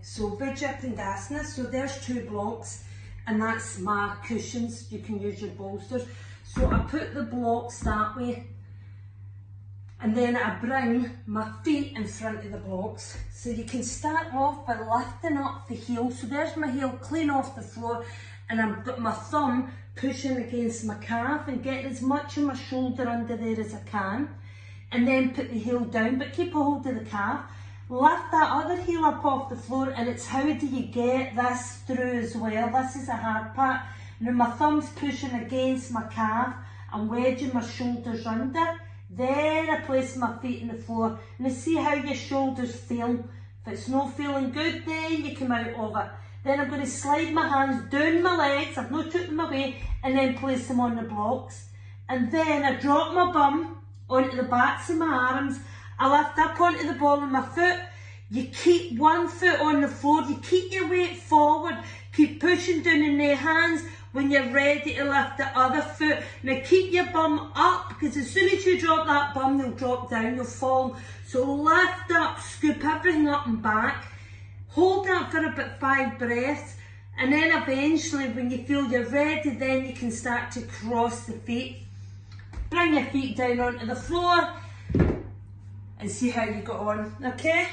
so Bhujapidasana, so there's 2 blocks and that's my cushions, you can use your bolsters. So I put the blocks that way and then I bring my feet in front of the blocks. So you can start off by lifting up the heel, so there's my heel clean off the floor and I've got my thumb pushing against my calf and getting as much of my shoulder under there as I can. And then put the heel down, but keep a hold of the calf. Lift that other heel up off the floor, and it's how do you get this through as well. This is a hard part. Now my thumb's pushing against my calf and wedging my shoulders under. Then I place my feet on the floor. Now see how your shoulders feel. If it's not feeling good, then you come out of it. Then I'm going to slide my hands down my legs, I've not took them away, and then place them on the blocks. And then I drop my bum onto the backs of my arms. I lift up onto the ball of my foot. You keep one foot on the floor, you keep your weight forward, keep pushing down in the hands when you're ready to lift the other foot. Now keep your bum up, because as soon as you drop that bum, you'll drop down, you'll fall. So lift up, scoop everything up and back. Hold that for about 5 breaths, and then eventually when you feel you're ready, then you can start to cross the feet. Bring your feet down onto the floor and see how you got on, okay?